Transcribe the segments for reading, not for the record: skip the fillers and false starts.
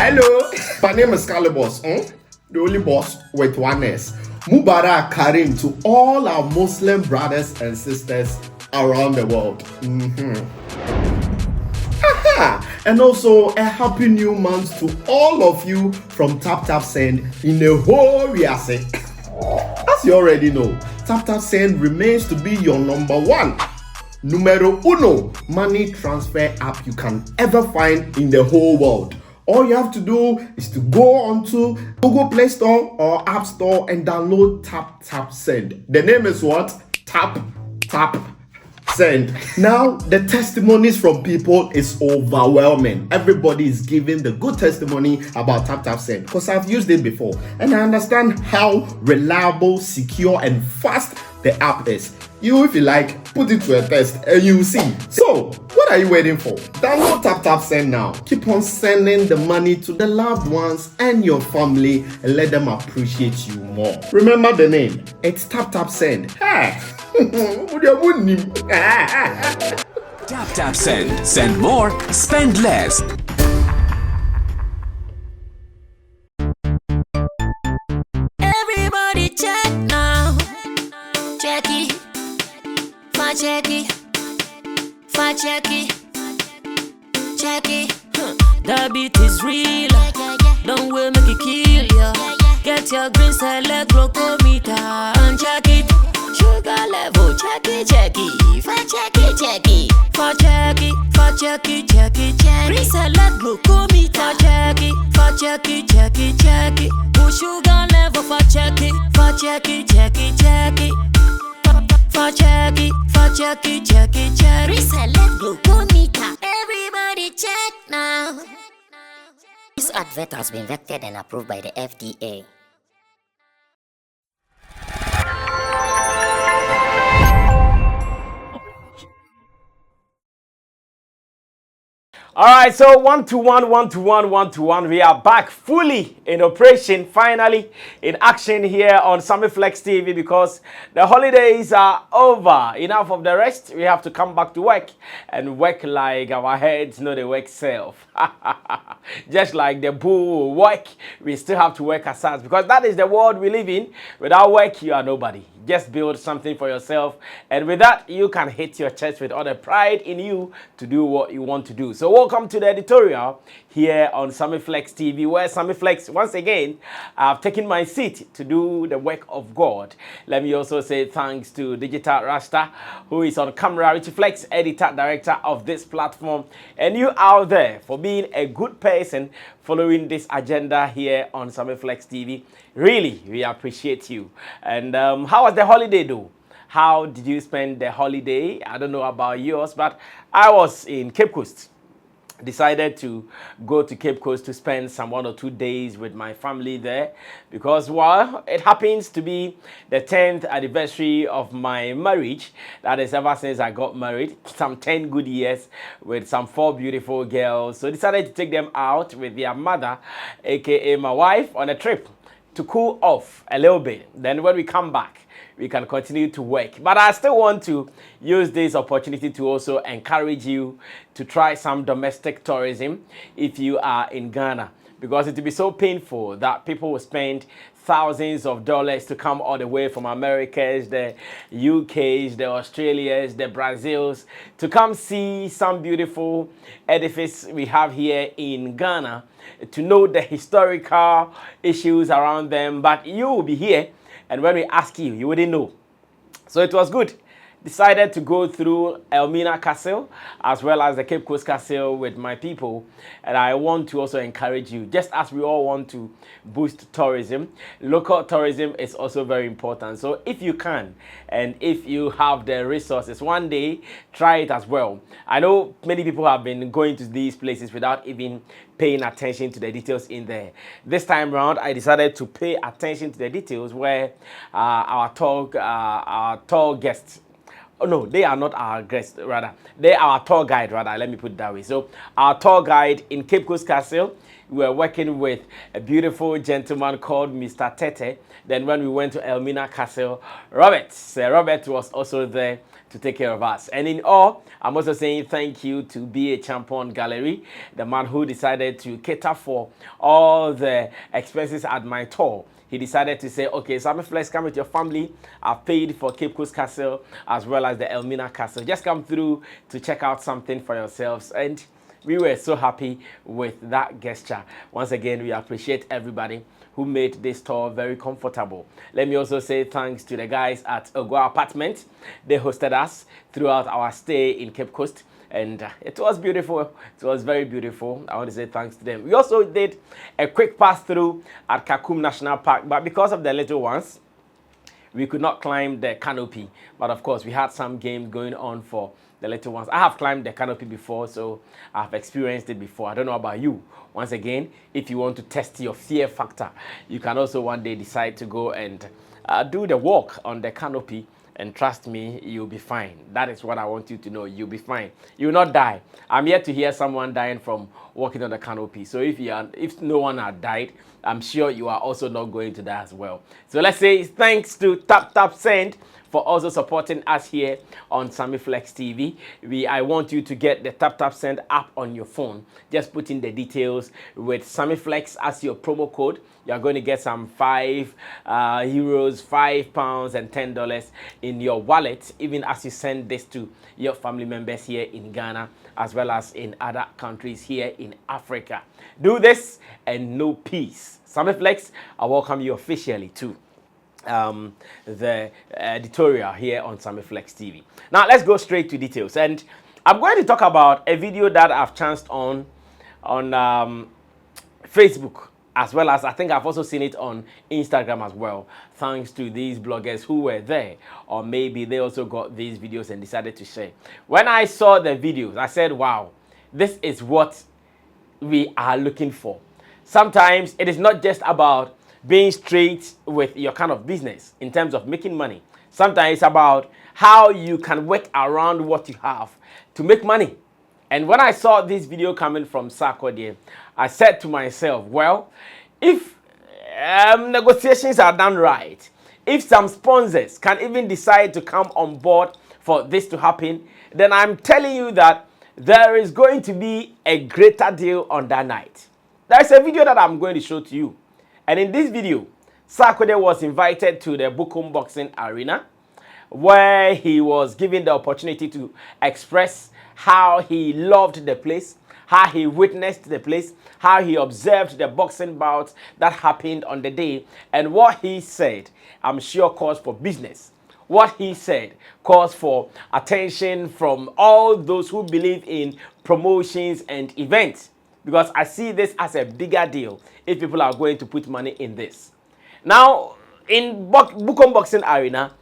Hello, my name is Calibos, the only boss with one S. Mubarak Karim to all our Muslim brothers and sisters around the world. And also a happy new month to all of you from Tap Tap Send in the whole Riase. As you already know, Tap Tap Send remains to be your number one, numero uno money transfer app you can ever find in the whole world. All you have to do is to go onto Google Play Store or App Store and download Tap Tap Send. The name is what? Tap Tap Send. Now, the testimonies from people is overwhelming. Everybody is giving the good testimony about Tap Tap Send because I've used it before and I understand how reliable, secure, and fast the app is. You, if you like, put it to a test and you'll see. So, what are you waiting for? Download Tap Tap Send now. Keep on sending the money to the loved ones and your family and let them appreciate you more. Remember the name. It's Tap Tap Send. Hey. Tap Tap Send. Send more, spend less. Everybody check now. Check it. Check it. Check it. Check it. The beat is real. Don't wait, make it kill ya. Get your green select glucometer and check it. Sugar level, check it. Check it. Check it. Check it. Green select glucometer. Check it. Check it. Push sugar level for check it. Check it. Check it. Reselect glucometer. Everybody check now. This advert has been vetted and approved by the FDA. All right, so 1 to 1, 1 to 1, 1 to 1. We are back fully in operation, finally in action here on Sammy Flex TV because the holidays are over. Enough of the rest. We have to come back to work and work like our heads know the work self. Just like the bull work, we still have to work ourselves because that is the world we live in. Without work, you are nobody. Just build something for yourself, and with that, you can hit your chest with all the pride in you to do what you want to do. So welcome to the editorial here on Sammy Flex TV, where Sammy Flex, once again, I've taken my seat to do the work of God. Let me also say thanks to Digital Rasta, who is on camera, Richie Flex, editor, director of this platform, and you out there for being a good person following this agenda here on Sammy Flex TV. Really, we appreciate you. And how was the holiday though? How did you spend the holiday? I don't know about yours, but I was in Cape Coast. Decided to go to Cape Coast to spend some 1 or 2 days with my family there because, well, it happens to be the 10th anniversary of my marriage. That is ever since I got married, some 10 good years with some 4 beautiful girls. So decided to take them out with their mother, aka my wife, on a trip to cool off a little bit. Then when we come back, we can continue to work. But I still want to use this opportunity to also encourage you to try some domestic tourism if you are in Ghana, because it will be so painful that people will spend thousands of dollars to come all the way from Americas, the UKs, the Australias, the Brazils, to come see some beautiful edifice we have here in Ghana, to know the historical issues around them. But you will be here, and when we ask you, you wouldn't know. So it was good. Decided to go through Elmina Castle as well as the Cape Coast Castle with my people, and I want to also encourage you, just as we all want to boost tourism, local tourism is also very important. So if you can and if you have the resources, one day try it as well. I know many people have been going to these places without even paying attention to the details in there. This time around, I decided to pay attention to the details where our tour guests. Oh no, they are not our guests, rather. They are our tour guide, rather. Let me put it that way. So our tour guide in Cape Coast Castle, we were working with a beautiful gentleman called Mr. Tete. Then when we went to Elmina Castle, Robert was also there to take care of us. And in all, I'm also saying thank you to Be a Champion Gallery, the man who decided to cater for all the expenses at my tour. He decided to say, okay, Sammy Flex, come with your family. I've paid for Cape Coast Castle as well as the Elmina Castle. Just come through to check out something for yourselves. And we were so happy with that gesture. Once again, we appreciate everybody who made this tour very comfortable. Let me also say thanks to the guys at Ogwa Apartment. They hosted us throughout our stay in Cape Coast. And it was beautiful. It was very beautiful. I want to say thanks to them. We also did a quick pass through at Kakum National Park, but because of the little ones, we could not climb the canopy. But of course, we had some games going on for the little ones. I have climbed the canopy before, so I've experienced it before. I don't know about you. Once again, if you want to test your fear factor, you can also one day decide to go and do the walk on the canopy. And trust me, you'll be fine. That is what I want you to know. You'll be fine. You will not die. I'm yet to hear someone dying from walking on the canopy. So if no one had died, I'm sure you are also not going to die as well. So let's say thanks to Tap Send for also supporting us here on Sammy Flex TV. I want you to get the Tap Send app on your phone. Just put in the details with Sammy Flex as your promo code. You're going to get some €5, £5, and $10 in your wallet, even as you send this to your family members here in Ghana, as well as in other countries here in Africa. Do this and know peace. Sammy Flex, I welcome you officially to the editorial here on Sammy Flex TV. Now let's go straight to details, and I'm going to talk about a video that I've chanced on Facebook, as well as I think I've also seen it on Instagram as well, thanks to these bloggers who were there, or maybe they also got these videos and decided to share. When I saw the videos, I said, wow, this is what we are looking for. Sometimes it is not just about being straight with your kind of business in terms of making money. Sometimes it's about how you can work around what you have to make money. And when I saw this video coming from Sarkodie, I said to myself, well, if negotiations are done right, if some sponsors can even decide to come on board for this to happen, then I'm telling you that there is going to be a greater deal on that night. There's a video that I'm going to show to you. And in this video, Sarkodie was invited to the Bout Boxing Arena, where he was given the opportunity to express how he loved the place, how he witnessed the place, how he observed the boxing bouts that happened on the day, and what he said, I'm sure, calls for business. What he said calls for attention from all those who believe in promotions and events, because I see this as a bigger deal if people are going to put money in this. Now, in Bout Boxing Arena,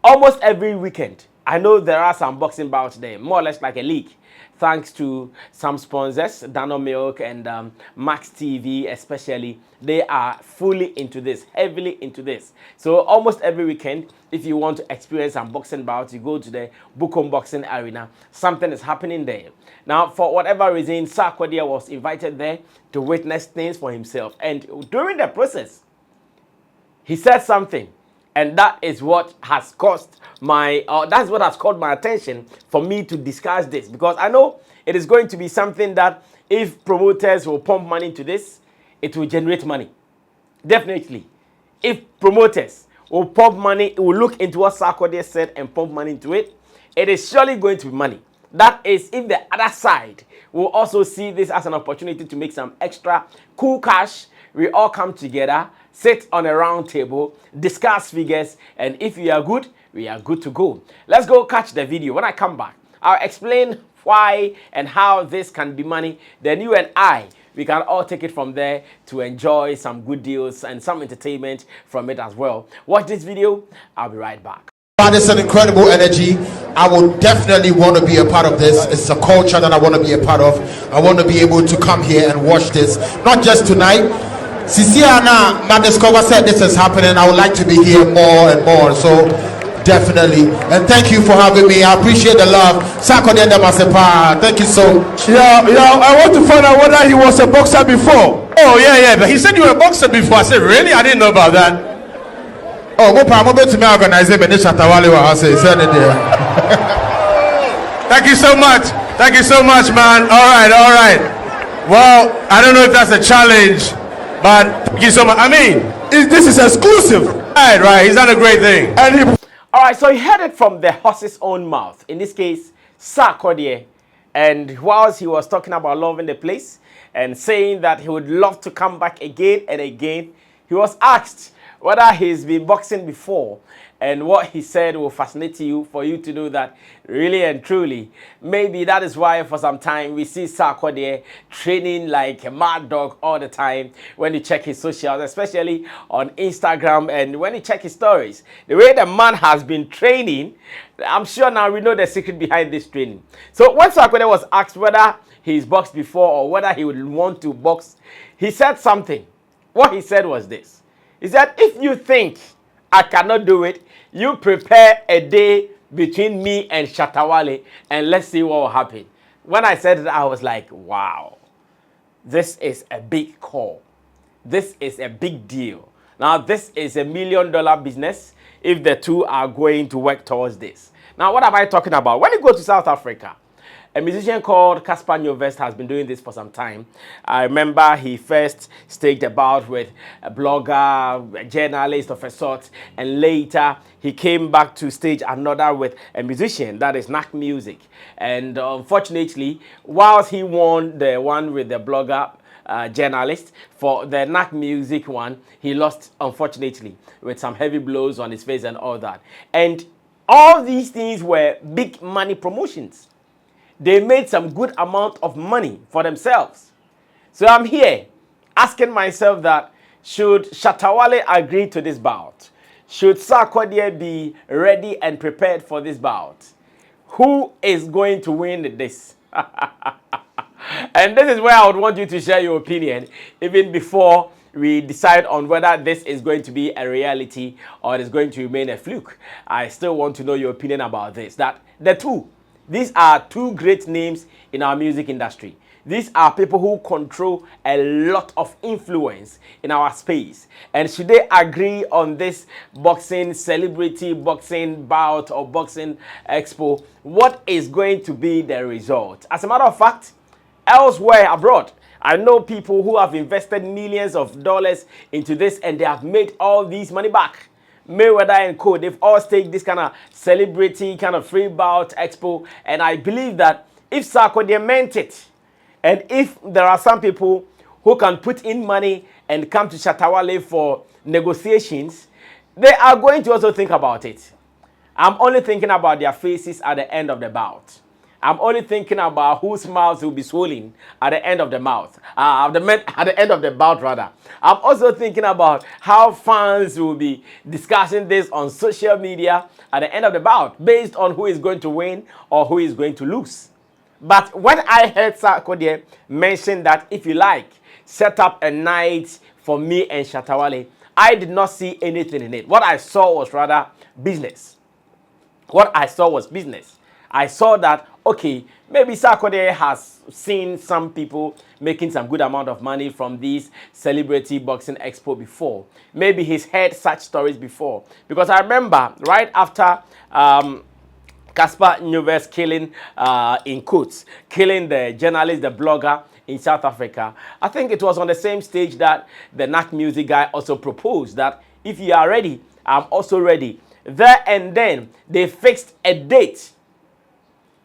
almost every weekend, I know there are some boxing bouts there, more or less like a league, thanks to some sponsors, Dano Milk and Max TV especially. They are fully into this, heavily into this. So almost every weekend, if you want to experience some boxing bouts, you go to the Bout Boxing Arena. Something is happening there. Now, for whatever reason, Sarkodie was invited there to witness things for himself. And during the process, he said something. And that is what has caused that's what has caught my attention for me to discuss this, because I know it is going to be something that if promoters will pump money into this, it will generate money. Definitely. If promoters will pump money, will look into what Sarkodie said and pump money into it, it is surely going to be money. That is, if the other side will also see this as an opportunity to make some extra cool cash, we all come together, sit on a round table, discuss figures, and if we are good, we are good to go. Let's go catch the video. When I come back, I'll explain why and how this can be money. Then you and I, we can all take it from there to enjoy some good deals and some entertainment from it as well. Watch this video. I'll be right back. It's an incredible energy. I will definitely want to be a part of this. It's a culture that I want to be a part of. I want to be able to come here and watch this, not just tonight. Sisiana Madiscover said this is happening. I would like to be here more and more. So definitely. And thank you for having me. I appreciate the love. Sarkodie Damasepa. Thank you so much. Yeah, I want to find out whether he was a boxer before. Oh, yeah. But he said you were a boxer before. I said, really? I didn't know about that. Oh, I'm going to organize it. Shatta was saying there. Thank you so much. Thank you so much, man. All right, all right. Well, I don't know if that's a challenge, but thank you so much. I mean, this is exclusive. Right, right. He's done a great thing. And he... All right, so he heard it from the horse's own mouth. In this case, Sarkodie. And whilst he was talking about loving the place and saying that he would love to come back again and again, he was asked whether he's been boxing before, and what he said will fascinate you for you to know that really and truly. Maybe that is why for some time we see Sarkodie training like a mad dog all the time when you check his socials, especially on Instagram, and when you check his stories. The way the man has been training, I'm sure now we know the secret behind this training. So when Sarkodie was asked whether he's boxed before or whether he would want to box, he said something. What he said was this. He said, if you think I cannot do it, you prepare a day between me and Shatta WALE and let's see what will happen. When I said that, I was like, wow, this is a big call. This is a big deal. Now, this is $1 million business if the two are going to work towards this. Now, what am I talking about? When you go to South Africa, a musician called Casper Nyovest has been doing this for some time. I remember he first staged a bout with a blogger, a journalist of a sort, and later he came back to stage another with a musician, that is Knack Music. And unfortunately, whilst he won the one with the blogger, journalist, for the Knack Music one, he lost, unfortunately, with some heavy blows on his face and all that. And all these things were big money promotions. They made some good amount of money for themselves. So I'm here asking myself that, should Shatta WALE agree to this bout? Should Sarkodie be ready and prepared for this bout? Who is going to win this? And this is where I would want you to share your opinion, even before we decide on whether this is going to be a reality or it is going to remain a fluke. I still want to know your opinion about this. That these are two great names in our music industry. These are people who control a lot of influence in our space. And should they agree on this boxing, celebrity boxing bout or boxing expo, what is going to be the result? As a matter of fact, elsewhere abroad, I know people who have invested millions of dollars into this and they have made all these money back. Mayweather and Co, they've all staged this kind of celebrity, kind of free bout expo. And I believe that if Sarkodie meant it, and if there are some people who can put in money and come to Shatta WALE for negotiations, they are going to also think about it. I'm only thinking about their faces at the end of the bout. I'm only thinking about whose mouths will be swollen at the end of the mouth, at the end of the bout rather. I'm also thinking about how fans will be discussing this on social media at the end of the bout, based on who is going to win or who is going to lose. But when I heard Sarkodie mention that, if you like, set up a night for me and Shatta WALE, I did not see anything in it. What I saw was rather business. What I saw was business. I saw that, okay, maybe Sarkodie has seen some people making some good amount of money from these celebrity boxing expo before. Maybe he's heard such stories before. Because I remember right after Casper Nyovest killing, in quotes, killing the journalist, the blogger in South Africa, I think it was on the same stage that the Knack Music guy also proposed that if you are ready, I'm also ready. There and then, they fixed a date.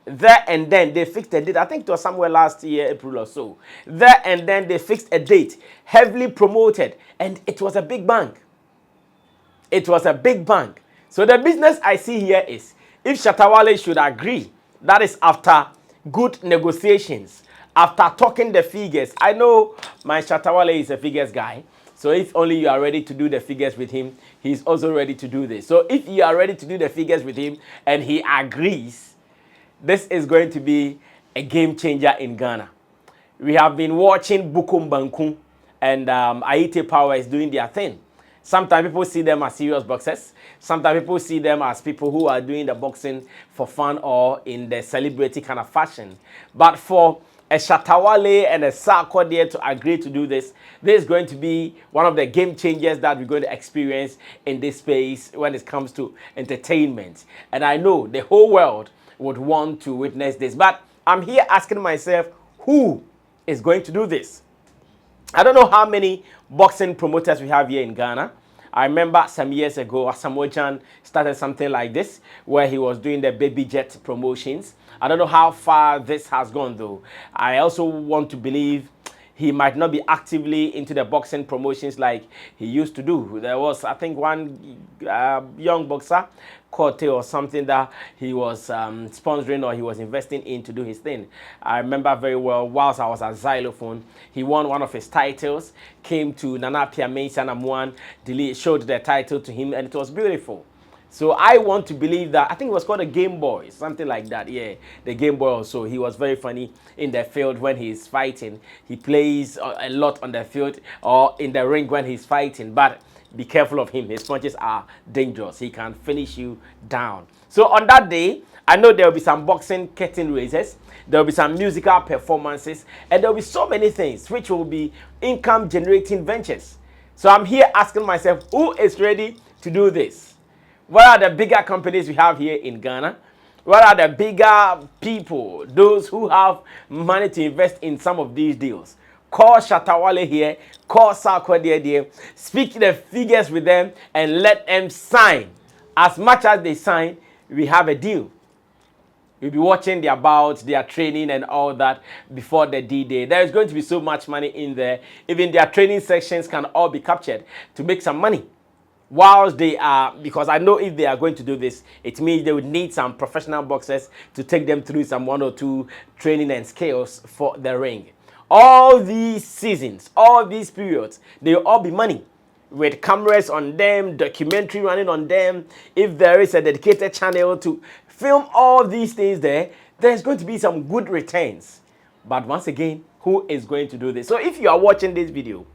There and then they fixed a date. I think it was somewhere last year, April or so. There and then they fixed a date, heavily promoted, and it was a big bang. It was a big bang. So the business I see here is, if Shatta WALE should agree, that is after good negotiations, after talking the figures. I know my Shatta WALE is a figures guy. So if only you are ready to do the figures with him, he's also ready to do this. So if you are ready to do the figures with him and he agrees, this is going to be a game changer in Ghana. We have been watching Bukum Bankum and Aite Power is doing their thing. Sometimes people see them as serious boxers. Sometimes people see them as people who are doing the boxing for fun or in the celebrity kind of fashion. But for a Shatta WALE and a Sarkodie to agree to do this. This is going to be one of the game changers that we're going to experience in this space when it comes to entertainment. And I know the whole world would want to witness this. But I'm here asking myself, who is going to do this? I don't know how many boxing promoters we have here in Ghana. I remember some years ago, Asamoah started something like this, where he was doing the baby jet promotions. I don't know how far this has gone, though. I also want to believe he might not be actively into the boxing promotions like he used to do. There was, I think, one young boxer, Corte or something, that he was sponsoring or he was investing in to do his thing. I remember very well, whilst I was at Xylophone, he won one of his titles, came to Nana Piame Sanamuan, showed the title to him, and it was beautiful. So I want to believe that, I think it was called a Game Boy, something like that. Yeah, the Game Boy also. He was very funny in the field when he's fighting. He plays a lot on the field or in the ring when he's fighting, but be careful of him. His punches are dangerous. He can finish you down. So on that day, I know there will be some boxing curtain raisers, there will be some musical performances, and there will be so many things which will be income generating ventures. So I'm here asking myself, who is ready to do this? What are the bigger companies we have here in Ghana? What are the bigger people, those who have money to invest in some of these deals? Call Shatta WALE here, call Sarkodie here, speak the figures with them, and let them sign. As much as they sign, we have a deal. We'll be watching their bouts, their training, and all that before the D-Day. There is going to be so much money in there. Even their training sections can all be captured to make some money. Whilst they are, because I know if they are going to do this, it means they would need some professional boxers to take them through some 1 or 2 training and skills for the ring. All these seasons, all these periods, they will all be money, with cameras on them, documentary running on them. If there is a dedicated channel to film all these things there's going to be some good returns. But once again, who is going to do this? So if you are watching this video,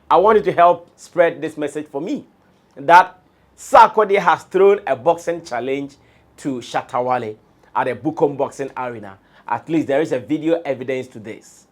I want you to help spread this message for me, that Sarkodie has thrown a boxing challenge to Shatta WALE at the Bukom Boxing Arena. At least there is a video evidence to this.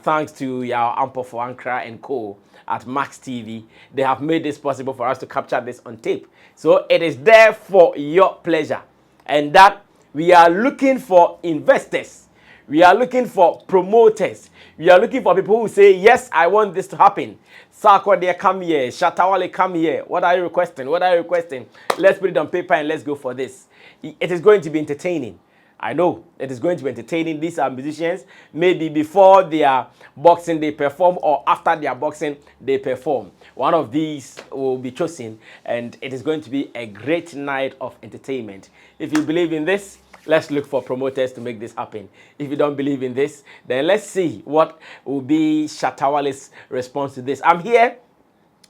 Thanks to Yao Ampo for Ankara and Co. at Max TV. They have made this possible for us to capture this on tape. So it is there for your pleasure. And that we are looking for investors. We are looking for promoters. We are looking for people who say, yes, I want this to happen. Sarkodie, come here. Shatta WALE, come here. What are you requesting? What are you requesting? Let's put it on paper and let's go for this. It is going to be entertaining. I know it is going to be entertaining. These are musicians. Maybe before their boxing they perform, or after their boxing they perform. One of these will be chosen, and it is going to be a great night of entertainment. If you believe in this, let's look for promoters to make this happen. If you don't believe in this, then let's see what will be Shatta WALE's response to this. I'm here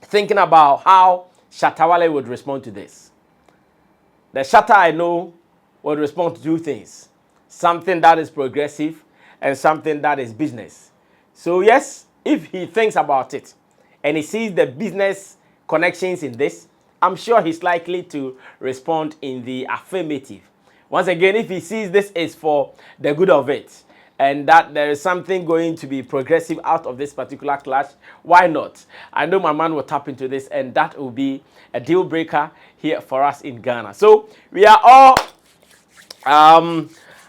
thinking about how Shatta WALE would respond to this. The Shatta I know would respond to 2 things. Something that is progressive and something that is business. So yes, if he thinks about it and he sees the business connections in this, I'm sure he's likely to respond in the affirmative. Once again, if he sees this is for the good of it, and that there is something going to be progressive out of this particular clash, why not? I know my man will tap into this, and that will be a deal breaker here for us in Ghana. So we are all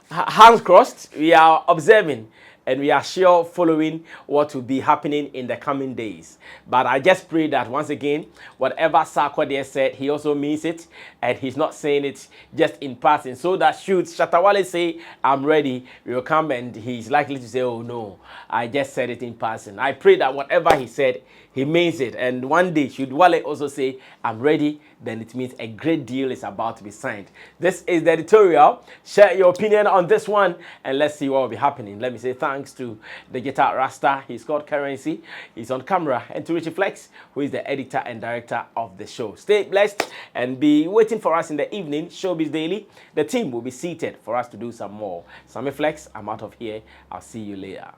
hands crossed. We are observing, and we are sure following what will be happening in the coming days. But I just pray that once again, whatever Sarkodie said, he also means it, and he's not saying it just in passing. So that should Shatta WALE say, I'm ready, we will come, and he's likely to say, oh no, I just said it in passing. I pray that whatever he said, he means it. And one day, should WALE also say, I'm ready, then it means a great deal is about to be signed. This is the editorial. Share your opinion on this one, and let's see what will be happening. Let me say thanks to the Guitar Rasta. He's called Currency. He's on camera. And to Richie Flex, who is the editor and director of the show. Stay blessed and be waiting for us in the evening. Showbiz Daily. The team will be seated for us to do some more. Sammy Flex, I'm out of here. I'll see you later.